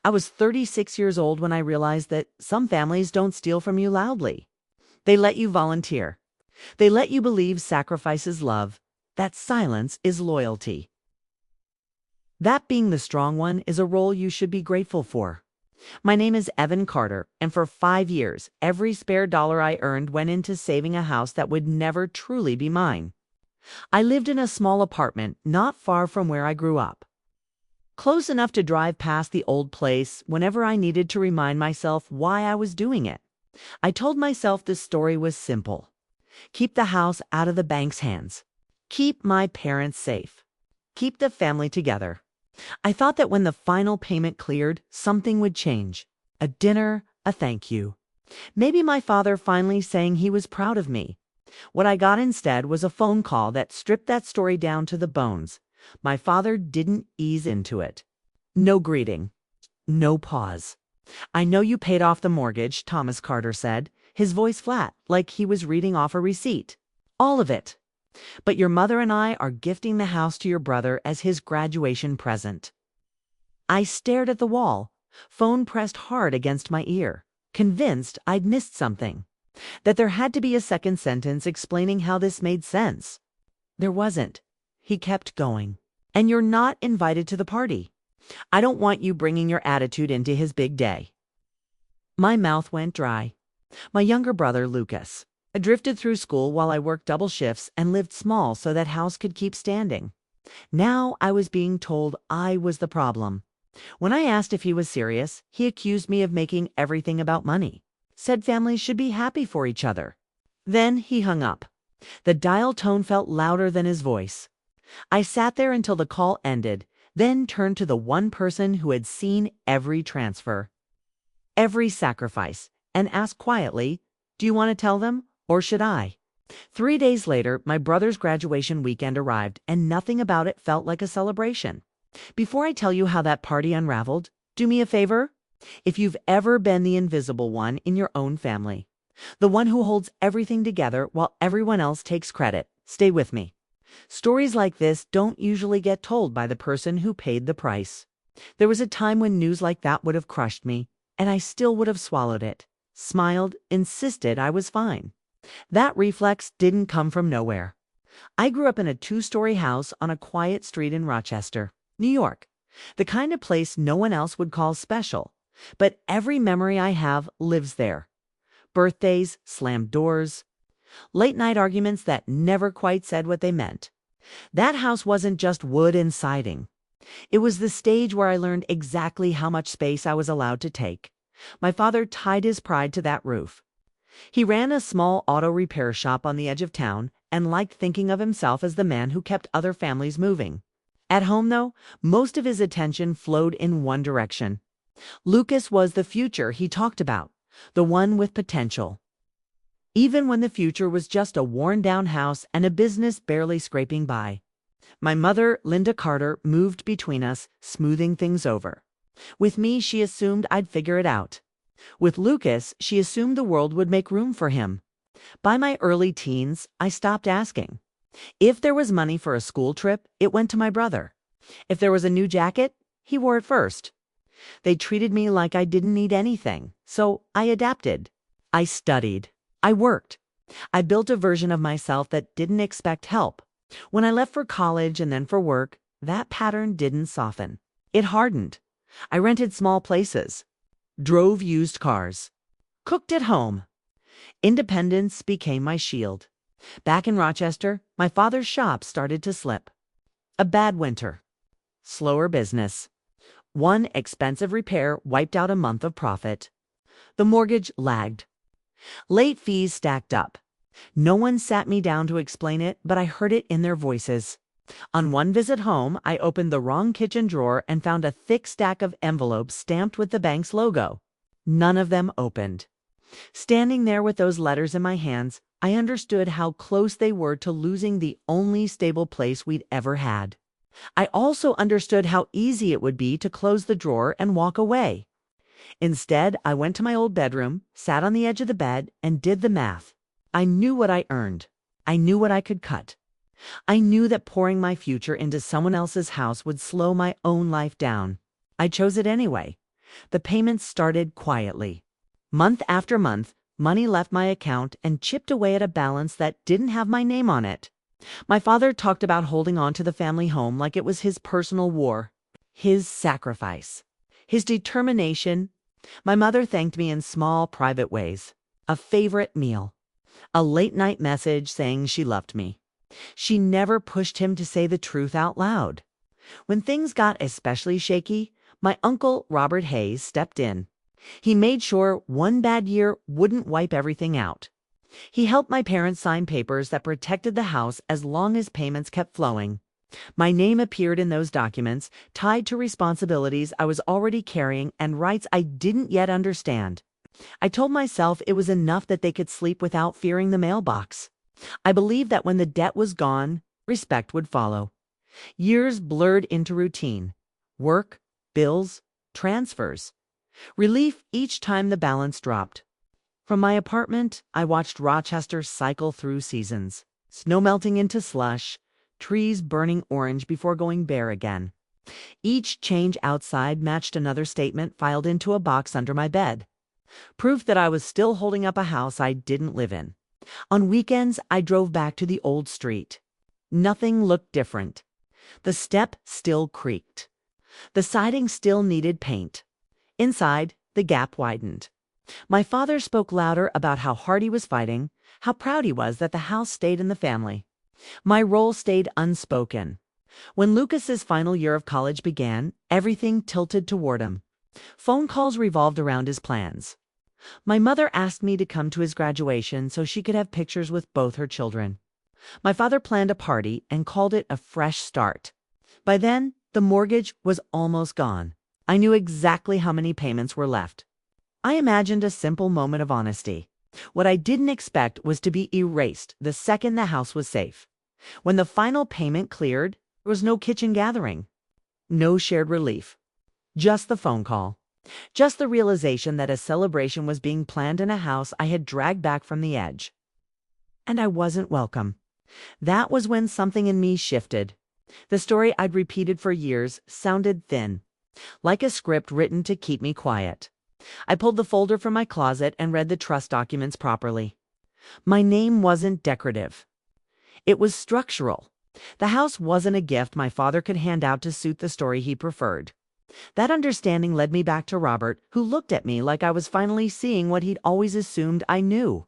I was 36 years old when I realized that some families don't steal from you loudly. They let you volunteer. They let you believe sacrifice is love, that silence is loyalty. That being the strong one is a role you should be grateful for. My name is Evan Carter, and for 5 years, every spare dollar I earned went into saving a house that would never truly be mine. I lived in a small apartment not far from where I grew up. Close enough to drive past the old place whenever I needed to remind myself why I was doing it. I told myself this story was simple. Keep the house out of the bank's hands. Keep my parents safe. Keep the family together. I thought that when the final payment cleared, something would change. A dinner, a thank you. Maybe my father finally saying he was proud of me. What I got instead was a phone call that stripped that story down to the bones. My father didn't ease into it. No greeting. No pause. "I know you paid off the mortgage," Thomas Carter said, his voice flat, like he was reading off a receipt. "All of it. But your mother and I are gifting the house to your brother as his graduation present." I stared at the wall, phone pressed hard against my ear, convinced I'd missed something, that there had to be a second sentence explaining how this made sense. There wasn't. He kept going. "And you're not invited to the party. I don't want you bringing your attitude into his big day." My mouth went dry. My younger brother, Lucas. I drifted through school while I worked double shifts and lived small so that house could keep standing. Now I was being told I was the problem. When I asked if he was serious, he accused me of making everything about money. Said families should be happy for each other. Then he hung up. The dial tone felt louder than his voice. I sat there until the call ended, then turned to the one person who had seen every transfer, every sacrifice, and asked quietly, "Do you want to tell them, or should I?" 3 days later, my brother's graduation weekend arrived, and nothing about it felt like a celebration. Before I tell you how that party unraveled, do me a favor. If you've ever been the invisible one in your own family, the one who holds everything together while everyone else takes credit, stay with me. Stories like this don't usually get told by the person who paid the price. There was a time when news like that would have crushed me, and I still would have swallowed it, smiled, insisted I was fine. That reflex didn't come from nowhere. I grew up in a 2-story house on a quiet street in Rochester, New York, the kind of place no one else would call special, but every memory I have lives there. Birthdays, slammed doors, late-night arguments that never quite said what they meant. That house wasn't just wood and siding. It was the stage where I learned exactly how much space I was allowed to take. My father tied his pride to that roof. He ran a small auto repair shop on the edge of town and liked thinking of himself as the man who kept other families moving. At home, though, most of his attention flowed in one direction. Lucas was the future he talked about, the one with potential. Even when the future was just a worn-down house and a business barely scraping by. My mother, Linda Carter, moved between us, smoothing things over. With me, she assumed I'd figure it out. With Lucas, she assumed the world would make room for him. By my early teens, I stopped asking. If there was money for a school trip, it went to my brother. If there was a new jacket, he wore it first. They treated me like I didn't need anything, so I adapted. I studied. I worked. I built a version of myself that didn't expect help. When I left for college and then for work, that pattern didn't soften. It hardened. I rented small places, drove used cars, cooked at home. Independence became my shield. Back in Rochester, my father's shop started to slip. A bad winter. Slower business. One expensive repair wiped out a month of profit. The mortgage lagged. Late fees stacked up. No one sat me down to explain it, but I heard it in their voices. On one visit home, I opened the wrong kitchen drawer and found a thick stack of envelopes stamped with the bank's logo. None of them opened. Standing there with those letters in my hands, I understood how close they were to losing the only stable place we'd ever had. I also understood how easy it would be to close the drawer and walk away. Instead, I went to my old bedroom, sat on the edge of the bed, and did the math. I knew what I earned. I knew what I could cut. I knew that pouring my future into someone else's house would slow my own life down. I chose it anyway. The payments started quietly. Month after month, money left my account and chipped away at a balance that didn't have my name on it. My father talked about holding on to the family home like it was his personal war, his sacrifice, his determination. My mother thanked me in small, private ways. A favorite meal, a late-night message saying she loved me. She never pushed him to say the truth out loud. When things got especially shaky, my uncle Robert Hayes stepped in. He made sure one bad year wouldn't wipe everything out. He helped my parents sign papers that protected the house as long as payments kept flowing. My name appeared in those documents, tied to responsibilities I was already carrying and rights I didn't yet understand. I told myself it was enough that they could sleep without fearing the mailbox. I believed that when the debt was gone, respect would follow. Years blurred into routine. Work, bills, transfers. Relief each time the balance dropped. From my apartment, I watched Rochester cycle through seasons. Snow melting into slush, trees burning orange before going bare again. Each change outside matched another statement filed into a box under my bed. Proof that I was still holding up a house I didn't live in. On weekends, I drove back to the old street. Nothing looked different. The step still creaked. The siding still needed paint. Inside, the gap widened. My father spoke louder about how hard he was fighting, how proud he was that the house stayed in the family. My role stayed unspoken. When Lucas's final year of college began, everything tilted toward him. Phone calls revolved around his plans. My mother asked me to come to his graduation so she could have pictures with both her children. My father planned a party and called it a fresh start. By then, the mortgage was almost gone. I knew exactly how many payments were left. I imagined a simple moment of honesty. What I didn't expect was to be erased the second the house was safe. When the final payment cleared, there was no kitchen gathering. No shared relief. Just the phone call. Just the realization that a celebration was being planned in a house I had dragged back from the edge. And I wasn't welcome. That was when something in me shifted. The story I'd repeated for years sounded thin, like a script written to keep me quiet. I pulled the folder from my closet and read the trust documents properly. My name wasn't decorative. It was structural. The house wasn't a gift my father could hand out to suit the story he preferred. That understanding led me back to Robert, who looked at me like I was finally seeing what he'd always assumed I knew.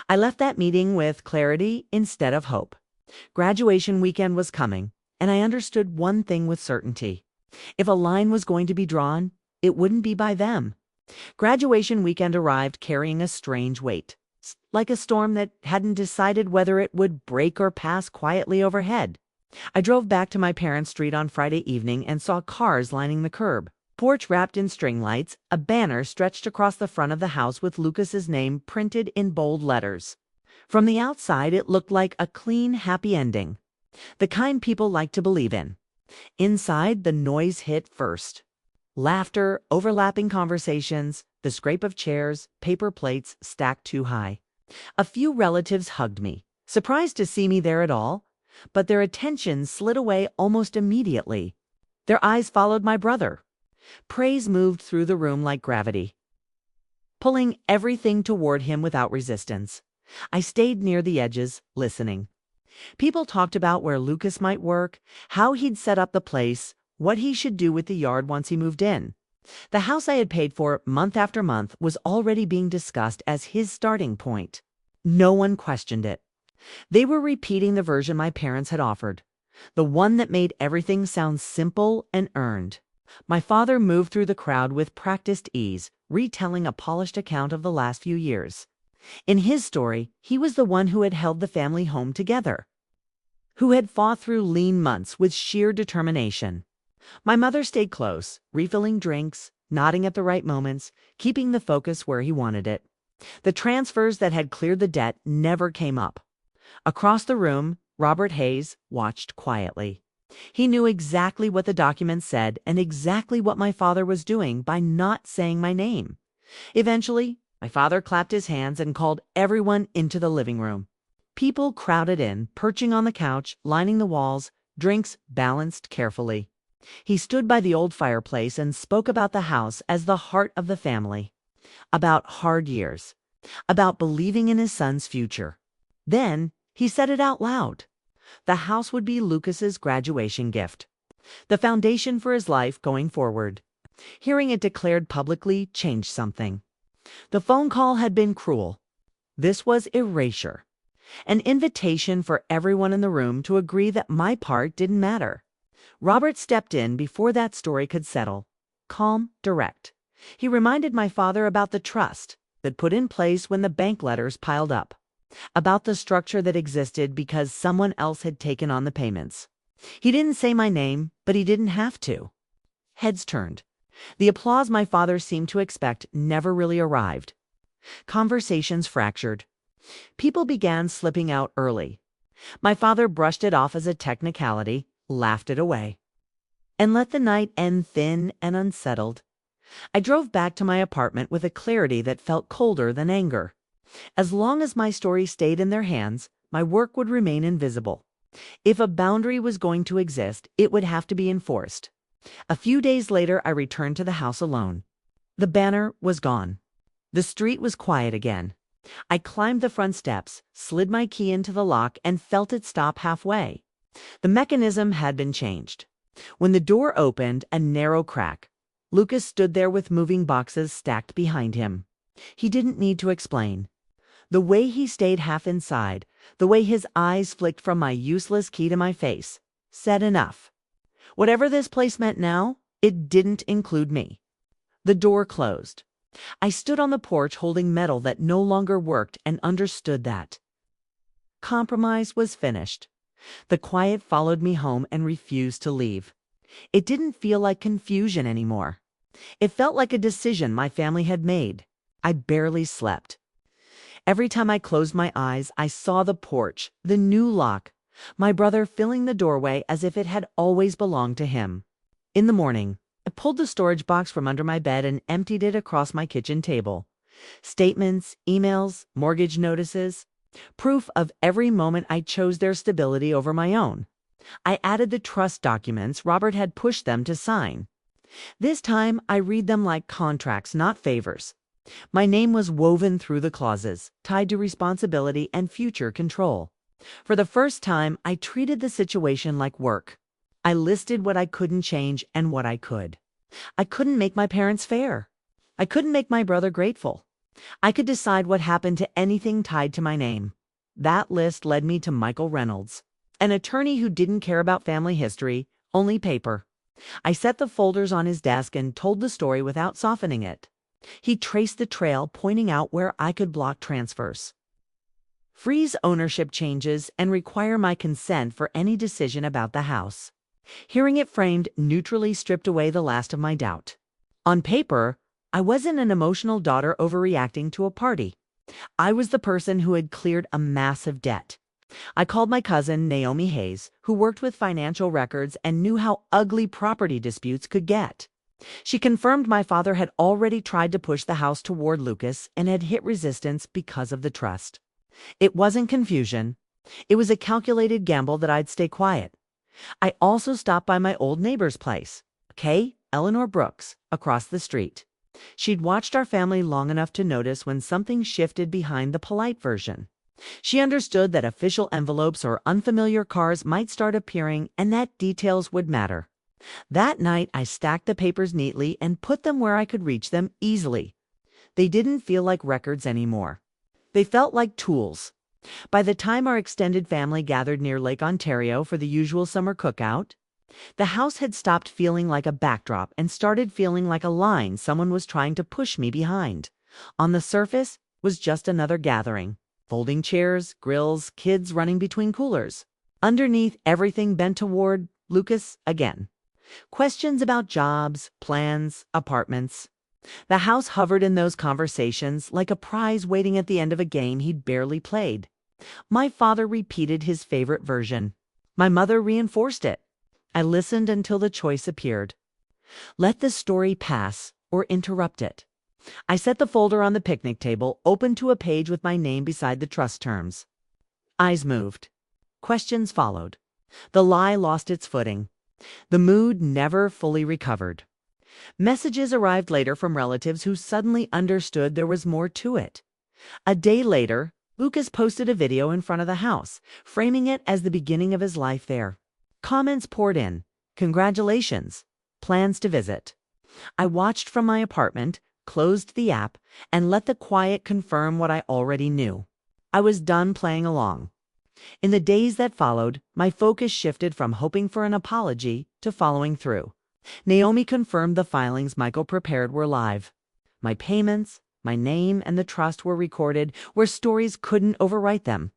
I left that meeting with clarity instead of hope. Graduation weekend was coming, and I understood one thing with certainty. If a line was going to be drawn, it wouldn't be by them. Graduation weekend arrived carrying a strange weight, like a storm that hadn't decided whether it would break or pass quietly overhead. I drove back to my parents' street on Friday evening and saw cars lining the curb. Porch wrapped in string lights, a banner stretched across the front of the house with Lucas's name printed in bold letters. From the outside, it looked like a clean, happy ending. The kind people like to believe in. Inside, the noise hit first. Laughter, overlapping conversations, the scrape of chairs, paper plates stacked too high. A few relatives hugged me, surprised to see me there at all, but their attention slid away almost immediately. Their eyes followed my brother. Praise moved through the room like gravity, pulling everything toward him without resistance. I stayed near the edges, listening. People talked about where Lucas might work, how he'd set up the place, what he should do with the yard once he moved in. The house I had paid for month after month was already being discussed as his starting point. No one questioned it. They were repeating the version my parents had offered, the one that made everything sound simple and earned. My father moved through the crowd with practiced ease, retelling a polished account of the last few years. In his story, he was the one who had held the family home together, who had fought through lean months with sheer determination. My mother stayed close, refilling drinks, nodding at the right moments, keeping the focus where he wanted it. The transfers that had cleared the debt never came up. Across the room, Robert Hayes watched quietly. He knew exactly what the documents said and exactly what my father was doing by not saying my name. Eventually, my father clapped his hands and called everyone into the living room. People crowded in, perching on the couch, lining the walls, drinks balanced carefully. He stood by the old fireplace and spoke about the house as the heart of the family, about hard years, about believing in his son's future. Then he said it out loud. The house would be Lucas's graduation gift, the foundation for his life going forward. Hearing it declared publicly changed something. The phone call had been cruel. This was erasure, an invitation for everyone in the room to agree that my part didn't matter. Robert stepped in before that story could settle. Calm, direct. He reminded my father about the trust that put in place when the bank letters piled up, about the structure that existed because someone else had taken on the payments. He didn't say my name, but he didn't have to. Heads turned. The applause my father seemed to expect never really arrived. Conversations fractured. People began slipping out early. My father brushed it off as a technicality, laughed it away, and let the night end thin and unsettled. I drove back to my apartment with a clarity that felt colder than anger. As long as my story stayed in their hands, my work would remain invisible. If a boundary was going to exist, it would have to be enforced. A few days later, I returned to the house alone. The banner was gone. The street was quiet again. I climbed the front steps, slid my key into the lock, and felt it stop halfway. The mechanism had been changed. When the door opened, a narrow crack. Lucas stood there with moving boxes stacked behind him. He didn't need to explain. The way he stayed half inside, the way his eyes flicked from my useless key to my face, said enough. Whatever this place meant now, it didn't include me. The door closed. I stood on the porch holding metal that no longer worked and understood that. Compromise was finished. The quiet followed me home and refused to leave. It didn't feel like confusion anymore. It felt like a decision my family had made. I barely slept. Every time I closed my eyes, I saw the porch, the new lock, my brother filling the doorway as if it had always belonged to him. In the morning, I pulled the storage box from under my bed and emptied it across my kitchen table. Statements, emails, mortgage notices, proof of every moment I chose their stability over my own. I added the trust documents Robert had pushed them to sign. This time, I read them like contracts, not favors. My name was woven through the clauses, tied to responsibility and future control. For the first time, I treated the situation like work. I listed what I couldn't change and what I could. I couldn't make my parents fair. I couldn't make my brother grateful. I could decide what happened to anything tied to my name. That list led me to Michael Reynolds, an attorney who didn't care about family history, only paper. I set the folders on his desk and told the story without softening it. He traced the trail, pointing out where I could block transfers, freeze ownership changes, and require my consent for any decision about the house. Hearing it framed neutrally stripped away the last of my doubt. On paper, I wasn't an emotional daughter overreacting to a party. I was the person who had cleared a massive debt. I called my cousin, Naomi Hayes, who worked with financial records and knew how ugly property disputes could get. She confirmed my father had already tried to push the house toward Lucas and had hit resistance because of the trust. It wasn't confusion. It was a calculated gamble that I'd stay quiet. I also stopped by my old neighbor's place, Kay Eleanor Brooks, across the street. She'd watched our family long enough to notice when something shifted behind the polite version. She understood that official envelopes or unfamiliar cars might start appearing and that details would matter. That night, I stacked the papers neatly and put them where I could reach them easily. They didn't feel like records anymore. They felt like tools. By the time our extended family gathered near Lake Ontario for the usual summer cookout, the house had stopped feeling like a backdrop and started feeling like a line someone was trying to push me behind. On the surface was just another gathering. Folding chairs, grills, kids running between coolers. Underneath, everything bent toward Lucas again. Questions about jobs, plans, apartments. The house hovered in those conversations like a prize waiting at the end of a game he'd barely played. My father repeated his favorite version. My mother reinforced it. I listened until the choice appeared. Let the story pass or interrupt it. I set the folder on the picnic table, open to a page with my name beside the trust terms. Eyes moved. Questions followed. The lie lost its footing. The mood never fully recovered. Messages arrived later from relatives who suddenly understood there was more to it. A day later, Lucas posted a video in front of the house, framing it as the beginning of his life there. Comments poured in. Congratulations. Plans to visit. I watched from my apartment, closed the app, and let the quiet confirm what I already knew. I was done playing along. In the days that followed, my focus shifted from hoping for an apology to following through. Naomi confirmed the filings Michael prepared were live. My payments, my name, and the trust were recorded where stories couldn't overwrite them.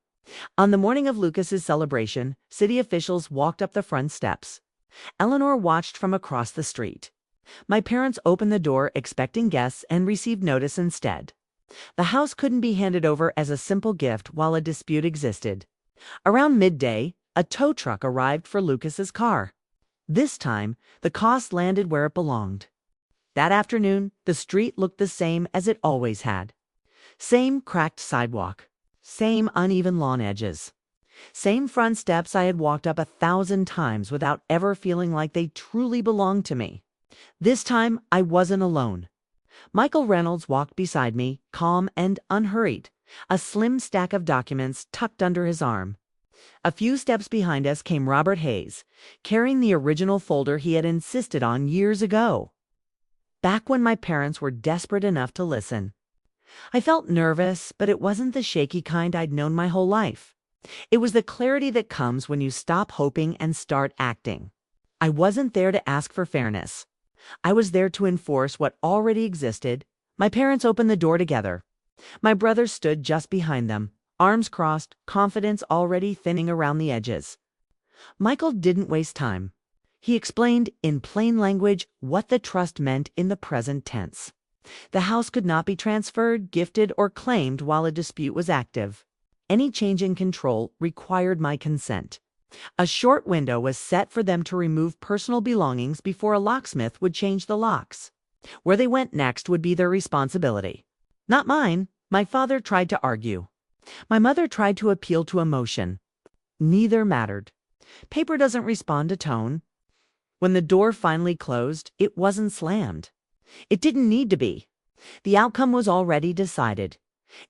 On the morning of Lucas's celebration, city officials walked up the front steps. Eleanor watched from across the street. My parents opened the door expecting guests and received notice instead. The house couldn't be handed over as a simple gift while a dispute existed. Around midday, a tow truck arrived for Lucas's car. This time, the cost landed where it belonged. That afternoon, the street looked the same as it always had. Same cracked sidewalk, same uneven lawn edges, same front steps I had walked up 1,000 times without ever feeling like they truly belonged to me. This time, I wasn't alone. Michael Reynolds walked beside me, calm and unhurried, a slim stack of documents tucked under his arm. A few steps behind us came Robert Hayes, carrying the original folder he had insisted on years ago. Back when my parents were desperate enough to listen. I felt nervous, but it wasn't the shaky kind I'd known my whole life. It was the clarity that comes when you stop hoping and start acting. I wasn't there to ask for fairness. I was there to enforce what already existed. My parents opened the door together. My brother stood just behind them, arms crossed, confidence already thinning around the edges. Michael didn't waste time. He explained in plain language what the trust meant in the present tense. The house could not be transferred, gifted, or claimed while a dispute was active. Any change in control required my consent. A short window was set for them to remove personal belongings before a locksmith would change the locks. Where they went next would be their responsibility. Not mine. My father tried to argue. My mother tried to appeal to emotion. Neither mattered. Paper doesn't respond to tone. When the door finally closed, it wasn't slammed. It didn't need to be. The outcome was already decided.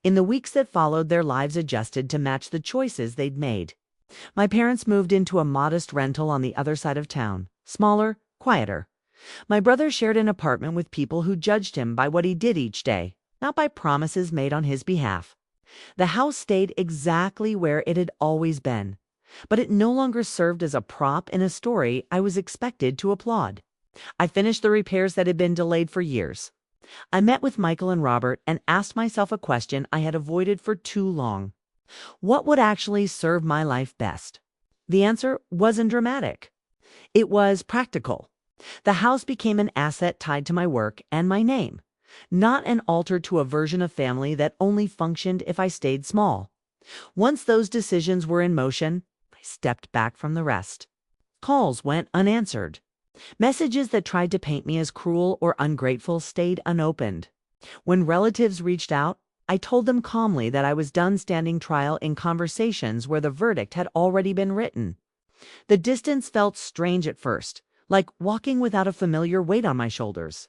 In the weeks that followed, their lives adjusted to match the choices they'd made. My parents moved into a modest rental on the other side of town, smaller, quieter. My brother shared an apartment with people who judged him by what he did each day, not by promises made on his behalf. The house stayed exactly where it had always been, but it no longer served as a prop in a story I was expected to applaud. I finished the repairs that had been delayed for years. I met with Michael and Robert and asked myself a question I had avoided for too long. What would actually serve my life best? The answer wasn't dramatic. It was practical. The house became an asset tied to my work and my name, not an altar to a version of family that only functioned if I stayed small. Once those decisions were in motion, I stepped back from the rest. Calls went unanswered. Messages that tried to paint me as cruel or ungrateful stayed unopened. When relatives reached out, I told them calmly that I was done standing trial in conversations where the verdict had already been written. The distance felt strange at first, like walking without a familiar weight on my shoulders.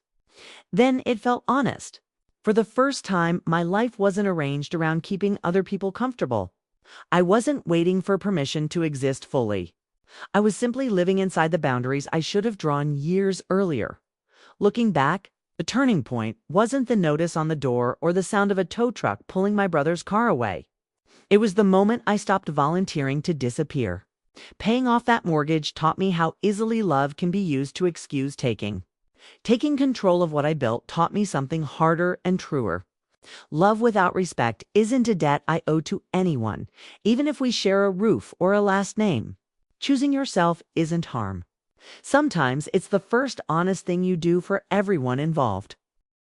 Then it felt honest. For the first time, my life wasn't arranged around keeping other people comfortable. I wasn't waiting for permission to exist fully. I was simply living inside the boundaries I should have drawn years earlier. Looking back, the turning point wasn't the notice on the door or the sound of a tow truck pulling my brother's car away. It was the moment I stopped volunteering to disappear. Paying off that mortgage taught me how easily love can be used to excuse taking. Taking control of what I built taught me something harder and truer. Love without respect isn't a debt I owe to anyone, even if we share a roof or a last name. Choosing yourself isn't harm. Sometimes it's the first honest thing you do for everyone involved.